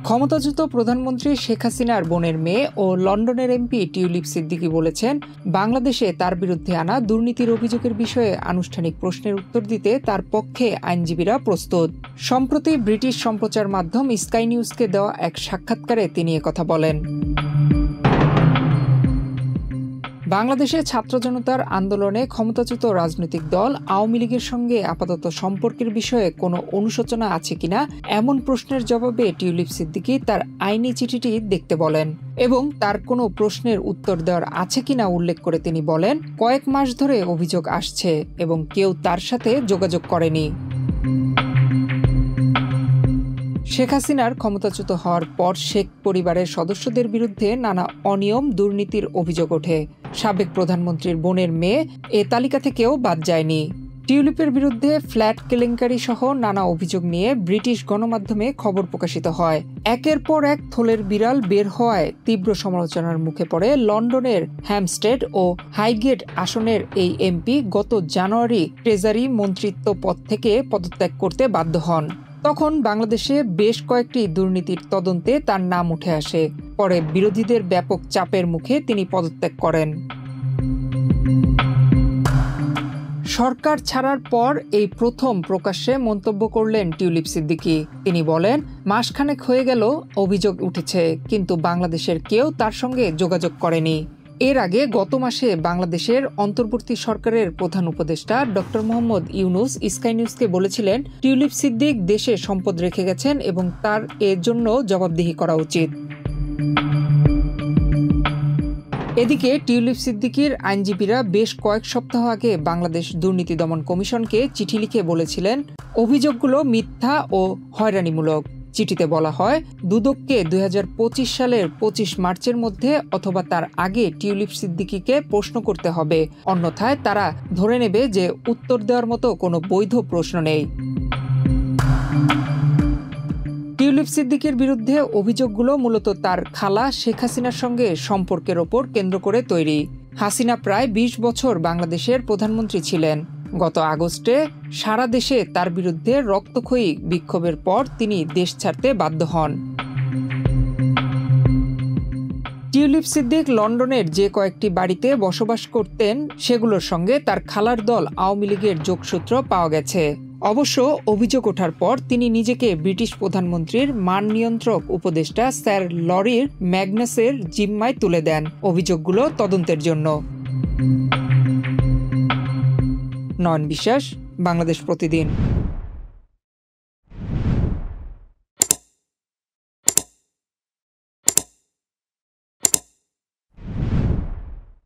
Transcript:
ক্ষমতাচ্যুত প্রধানমন্ত্রী শেখ হাসিনার বোনের মেয়ে ও লন্ডনের এমপি টিউলিপ সিদ্দিকী বলেছেন, বাংলাদেশে তার বিরুদ্ধে আনা দুর্নীতির অভিযোগের বিষয়ে আনুষ্ঠানিক প্রশ্নের উত্তর দিতে তার পক্ষে আইনজীবীরা প্রস্তুত। সম্প্রতি ব্রিটিশ সম্প্রচার মাধ্যম স্কাই নিউজকে দেওয়া এক সাক্ষাৎকারে তিনি একথা বলেন। বাংলাদেশে ছাত্র জনতার আন্দোলনে ক্ষমতাচ্যুত রাজনৈতিক দল আওয়ামী লীগের সঙ্গে আপাতত সম্পর্কের বিষয়ে কোনো অনুশোচনা আছে কিনা এমন প্রশ্নের জবাবে টিউলিপ সিদ্দিকী তার আইনি চিঠিটি দেখতে বলেন এবং তার কোনো প্রশ্নের উত্তর দেওয়ার আছে কিনা উল্লেখ করে তিনি বলেন, কয়েক মাস ধরে অভিযোগ আসছে এবং কেউ তার সাথে যোগাযোগ করেনি। শেখ হাসিনার ক্ষমতাচ্যুত হওয়ার পর শেখ পরিবারের সদস্যদের বিরুদ্ধে নানা অনিয়ম দুর্নীতির অভিযোগ ওঠে। সাবেক প্রধানমন্ত্রীর বোনের মেয়ে এ তালিকা থেকেও বাদ যায়নি। টিউলিপের বিরুদ্ধে ফ্ল্যাট কেলেঙ্কারি সহ নানা অভিযোগ নিয়ে ব্রিটিশ গণমাধ্যমে খবর প্রকাশিত হয়। একের পর এক থলের বিড়াল বের হওয়ায় তীব্র সমালোচনার মুখে পড়ে লন্ডনের হ্যামস্টেড ও হাইগেট আসনের এই এমপি গত জানুয়ারি ট্রেজারি মন্ত্রিত্ব পদ থেকে পদত্যাগ করতে বাধ্য হন। তখন বাংলাদেশে বেশ কয়েকটি দুর্নীতির তদন্তে তার নাম উঠে আসে। পরে বিরোধীদের ব্যাপক চাপের মুখে তিনি পদত্যাগ করেন। সরকার ছাড়ার পর এই প্রথম প্রকাশ্যে মন্তব্য করলেন টিউলিপ সিদ্দিকী। তিনি বলেন, মাসখানেক হয়ে গেল অভিযোগ উঠেছে, কিন্তু বাংলাদেশের কেউ তার সঙ্গে যোগাযোগ করেনি। এর আগে গত মাসে বাংলাদেশের অন্তর্বর্তী সরকারের প্রধান উপদেষ্টা ডক্টর মোহাম্মদ ইউনুস স্কাই নিউজকে বলেছিলেন, টিউলিপ সিদ্দিক দেশে সম্পদ রেখে গেছেন এবং তার এর জন্য জবাবদিহি করা উচিত। এদিকে টিউলিপ সিদ্দিকীর আইনজীবীরা বেশ কয়েক সপ্তাহ আগে বাংলাদেশ দুর্নীতি দমন কমিশনকে চিঠি লিখে বলেছিলেন, অভিযোগগুলো মিথ্যা ও হয়রানিমূলক। চিঠিতে বলা হয়, দুদককে 2025 সালের 25 মার্চের মধ্যে অথবা তার আগে টিউলিপ সিদ্দিকীকে প্রশ্ন করতে হবে, অন্যথায় তারা ধরে নেবে যে উত্তর দেওয়ার মতো কোনো বৈধ প্রশ্ন নেই। টিউলিপ সিদ্দিকীর বিরুদ্ধে অভিযোগগুলো মূলত তার খালা শেখ হাসিনার সঙ্গে সম্পর্কের ওপর কেন্দ্র করে তৈরি। হাসিনা প্রায় 20 বছর বাংলাদেশের প্রধানমন্ত্রী ছিলেন। গত আগস্টে সারা দেশে তার বিরুদ্ধে রক্তক্ষয়ী বিক্ষোভের পর তিনি দেশ ছাড়তে বাধ্য হন। টিউলিপ সিদ্দিক লন্ডনের যে কয়েকটি বাড়িতে বসবাস করতেন সেগুলোর সঙ্গে তার খালার দল আওয়ামী লীগের যোগসূত্র পাওয়া গেছে। অবশ্য অভিযোগ ওঠার পর তিনি নিজেকে ব্রিটিশ প্রধানমন্ত্রীর মান নিয়ন্ত্রক উপদেষ্টা স্যার লরির ম্যাগনাসের জিম্মায় তুলে দেন অভিযোগগুলো তদন্তের জন্য। নয়ন বিশ্বাস, বাংলাদেশ প্রতিদিন।